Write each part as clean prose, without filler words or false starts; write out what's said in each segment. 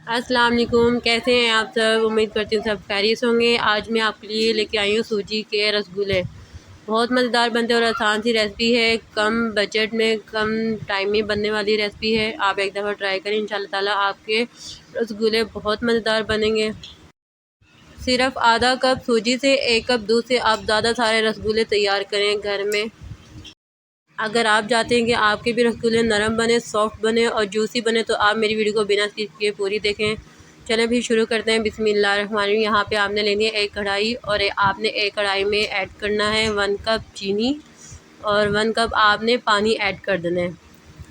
अस्सलाम वालेकुम, कैसे हैं आप सब। उम्मीद करती हूँ सब खैरियत होंगे। आज मैं आपके लिए लेके आई हूँ सूजी के रसगुल्ले। बहुत मज़ेदार बनते हैं और आसान सी रेसिपी है। कम बजट में कम टाइम में बनने वाली रेसिपी है। आप एक दफ़ा ट्राई करें, इंशाल्लाह ताला आपके रसगुल्ले बहुत मज़ेदार बनेंगे। सिर्फ आधा कप सूजी से 1 कप दूध से आप ज़्यादा सारे रसगुल्ले तैयार करें घर में। अगर आप चाहते हैं कि आपके भी रसगुल्ले नरम बने, सॉफ्ट बने और जूसी बने तो आप मेरी वीडियो को बिना स्किप किए पूरी देखें। चलें भी शुरू करते हैं। बिस्मिल्लाहिर्रहमानिर्रहीम। यहाँ पे आपने लेनी है एक कढ़ाई और आपने एक कढ़ाई में ऐड करना है 1 कप चीनी और 1 कप आपने पानी ऐड कर देना है,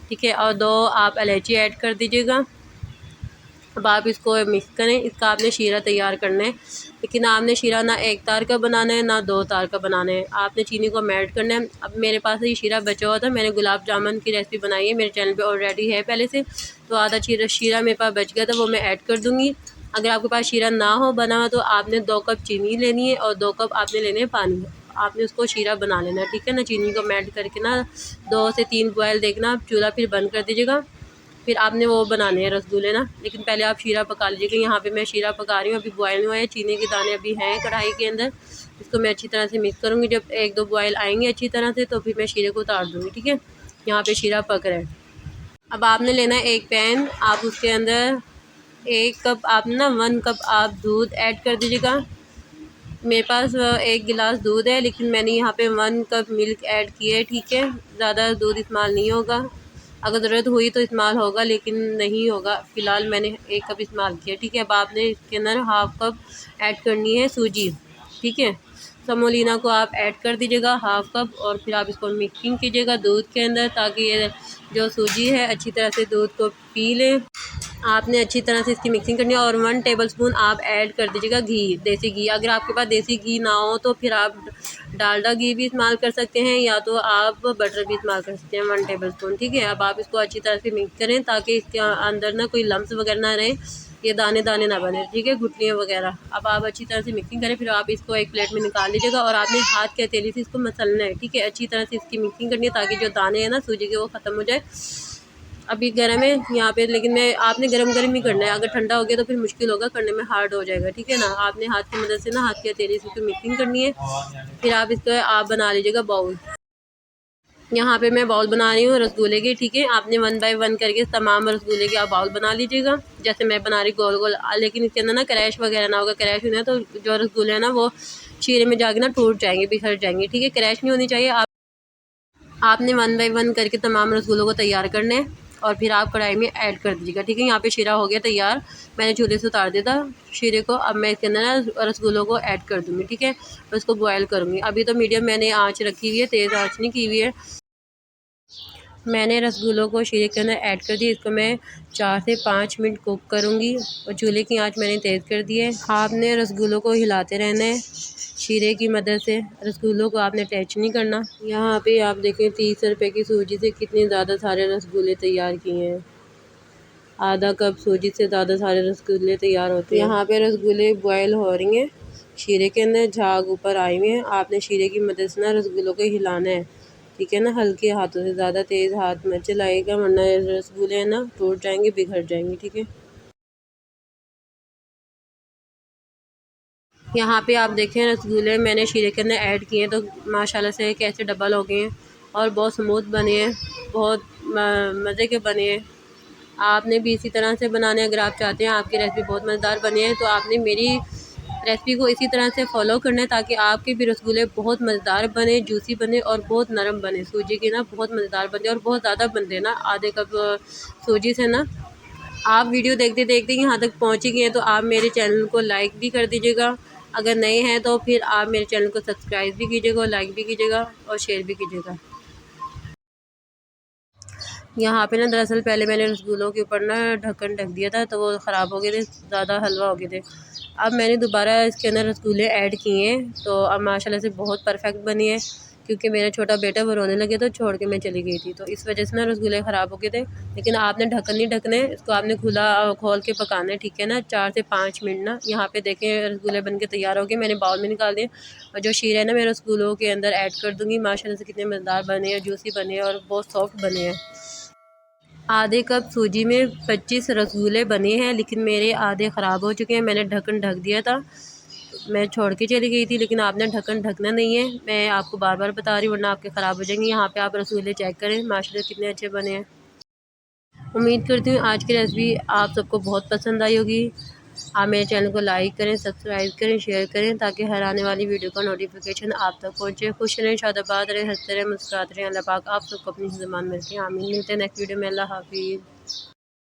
ठीक है। और 2 आप इलायची ऐड कर दीजिएगा। अब आप इसको मिक्स करें। इसका आपने शीरा तैयार करना है, लेकिन आपने शीरा ना एक तार का बनाना है ना 2 तार का बनाना है। आपने चीनी को मेल्ट करना है। अब मेरे पास ये शीरा बचा हुआ था, मैंने गुलाब जामुन की रेसिपी बनाई है, मेरे चैनल पे ऑलरेडी है पहले से। तो आधा शीरा मेरे पास बच गया था, वो मैं ऐड कर दूँगी। अगर आपके पास शीरा ना हो बना हुआ तो आपने 2 कप चीनी लेनी है और 2 कप आपने लेने हैं पानी। आपने उसको शीरा बना लेना है, ठीक है ना। चीनी को मेल्ट करके ना 2 से 3 बॉयल देखना। आप चूल्हा फिर बंद कर दीजिएगा। फिर आपने वो बनाने हैं रसगुल्ले ना, लेकिन पहले आप शीरा पका लीजिएगा। यहाँ पे मैं शीरा पका रही हूँ, अभी बॉयल हुआ है। चीनी के दाने अभी हैं कढ़ाई के अंदर। इसको मैं अच्छी तरह से मिक्स करूँगी। जब 1-2 बॉयल आएंगे अच्छी तरह से तो फिर मैं शीरे को उतार दूँगी, ठीक है। यहाँ पे शीरा पक रहा है। अब आपने लेना है एक पैन। आप उसके अंदर 1 कप आप ना 1 कप आप दूध ऐड कर दीजिएगा। मेरे पास 1 गिलास दूध है, लेकिन मैंने यहाँ पे 1 कप मिल्क ऐड किया है, ठीक है। ज़्यादा दूध इस्तेमाल नहीं होगा। अगर ज़रूरत हुई तो इस्तेमाल होगा, लेकिन नहीं होगा। फ़िलहाल मैंने 1 कप इस्तेमाल किया, ठीक है। अब आपने इसके अंदर हाफ़ कप ऐड करनी है सूजी, ठीक है। समोलिना को आप ऐड कर दीजिएगा हाफ़ कप और फिर आप इसको मिक्सिंग कीजिएगा दूध के अंदर, ताकि ये जो सूजी है अच्छी तरह से दूध को पी ले। आपने अच्छी तरह से इसकी मिक्सिंग करनी है और 1 टेबलस्पून आप ऐड कर दीजिएगा घी, देसी घी। अगर आपके पास देसी घी ना हो तो फिर आप डालडा घी भी इस्तेमाल कर सकते हैं, या तो आप बटर भी इस्तेमाल कर सकते हैं 1 टेबलस्पून, ठीक है। अब आप इसको अच्छी तरह से मिक्स करें ताकि इसके अंदर ना कोई लम्स वगैरह ना रहे, ये दाने दाने ना बने, ठीक है, गुठलियाँ वगैरह। अब आप अच्छी तरह से मिक्सिंग करें, फिर आप इसको एक प्लेट में निकाल लीजिएगा और आपने हाथ के हथेली से इसको मसलना है, ठीक है। अच्छी तरह से इसकी मिक्सिंग करनी है ताकि जो दाने हैं ना सूजी के वो ख़त्म हो जाए। अभी गर्म है यहाँ पे, लेकिन मैं आपने गरम गरम ही करना है। अगर ठंडा हो गया तो फिर मुश्किल होगा, करने में हार्ड हो जाएगा, ठीक है ना। आपने हाथ की मदद से ना हाथ की हथेली से इसको मिक्सिंग करनी है। फिर आप इसको आप बना लीजिएगा बाउल। यहाँ पे मैं बाउल बना रही हूँ रसगुल्ले की, ठीक है। आपने 1 बाय 1 करके तमाम रसगुल्ले के आप बाउल बना लीजिएगा, जैसे मैं बना रही गोल गोल। लेकिन इसके अंदर ना क्रैश वगैरह ना होगा। क्रैश होना है तो जो रसगुल्ले हैं ना वो शीरे में जाके ना टूट जाएंगे, बिखर जाएंगे, ठीक है। क्रैश नहीं होनी चाहिए। आपने 1 बाय 1 करके तमाम रसगुल्लों को तैयार करना है और फिर आप कढ़ाई में ऐड कर दीजिएगा, ठीक है। यहाँ पे शीरा हो गया तैयार, मैंने चूल्हे से उतार दिया था शीरे को। अब मैं इसके अंदर रसगुल्लों को ऐड कर दूँगी, ठीक है, और इसको बॉयल करूँगी। अभी तो मीडियम मैंने आँच रखी हुई है, तेज़ आँच नहीं की हुई है। मैंने रसगुल्लों को शीरे के अंदर ऐड कर दिया। इसको मैं 4 से 5 मिनट कुक करूँगी और चूल्हे की आंच मैंने तेज़ कर दी है। आपने रसगुल्लों को हिलाते रहना है शीरे की मदद से, रसगुल्लों को आपने टच नहीं करना। यहाँ पे आप देखें 30 रुपए की सूजी से कितने ज़्यादा सारे रसगुल्ले तैयार किए हैं। आधा कप सूजी से ज़्यादा सारे रसगुल्ले तैयार होते हैं। यहाँ पे रसगुल्ले बॉयल हो रही हैं शीरे के अंदर, झाग ऊपर आए हुए हैं। आपने शीरे की मदद से ना रसगुल्लों को हिलाना है, ठीक है ना, हल्के हाथों से। ज़्यादा तेज़ हाथ मत चलाइएगा वरना रसगुल्ले हैं ना टूट जाएंगे, बिखर जाएंगे, ठीक है। यहाँ पे आप देखें रसगुल्ले मैंने शीरे के अंदर ऐड किए हैं तो माशाल्लाह से कैसे डबल हो गए हैं और बहुत स्मूथ बने हैं, बहुत मज़े के बने हैं। आपने भी इसी तरह से बनाने, अगर आप चाहते हैं आपकी रेसिपी बहुत मज़ेदार बने हैं तो आपने मेरी रेसिपी को इसी तरह से फॉलो करना है, ताकि आपके भी रसगुल्ले बहुत मज़ेदार बने, जूसी बने और बहुत नरम बने। सूजी के ना बहुत मज़ेदार बनते हैं और बहुत ज़्यादा बनते हैं ना, आधे कप सूजी से ना। आप वीडियो देखते देखते यहाँ तक पहुँच ही गए हैं तो आप मेरे चैनल को लाइक भी कर दीजिएगा। अगर नए हैं तो फिर आप मेरे चैनल को सब्सक्राइब भी कीजिएगा और लाइक भी कीजिएगा और शेयर भी कीजिएगा। यहाँ पे ना दरअसल पहले मैंने रसगुल्लों के ऊपर ना ढक्कन ढक दिया था तो वो ख़राब हो गए थे, ज़्यादा हलवा हो गए थे। अब मैंने दोबारा इसके अंदर रसगुल्ले ऐड किए हैं तो अब माशाल्लाह से बहुत परफेक्ट बनी है, क्योंकि मेरा छोटा बेटा वो रोने लगे तो छोड़ के मैं चली गई थी, तो इस वजह से ना रसगुल्ले ख़राब हो गए थे। लेकिन आपने ढक्कन नहीं ढकना है, इसको आपने खुला खोल के पकाना है, ठीक है ना, 4 से 5 मिनट ना। यहाँ पे देखें रसगुल्ले बन के तैयार हो गए, मैंने बाउल में निकाल दिए और जो शीरा है ना मैं रसगुल्लों के अंदर ऐड कर दूँगी। माशाल्लाह से कितने मज़ेदार बने हैं, जूसी बने हैं और बहुत सॉफ्ट बने हैं। आधे कप सूजी में 25 रसगुल्ले बने हैं, लेकिन मेरे आधे ख़राब हो चुके हैं। मैंने ढक्कन ढक दिया था, मैं छोड़ के चली गई थी, लेकिन आपने ढक्कन ढकना नहीं है। मैं आपको बार बार बता रही हूँ, वरना आपके ख़राब हो जाएंगे। यहाँ पे आप रसगुल्ले चेक करें, माशाल्लाह कितने अच्छे बने हैं। उम्मीद करती हूँ आज की रेसिपी आप सबको बहुत पसंद आई होगी। आप मेरे चैनल को लाइक करें, सब्सक्राइब करें, शेयर करें, ताकि हर आने वाली वीडियो का नोटिफिकेशन आप तक पहुँचे। खुश रहें, शादाबाद रहें, हंसते रहें, मुस्कुराते रहें। अल्लाह पाक आप सबको अपनी ज़बान में रखें। आमीन। मिलते हैं नेक्स्ट वीडियो में। अल्लाह हाफिज़।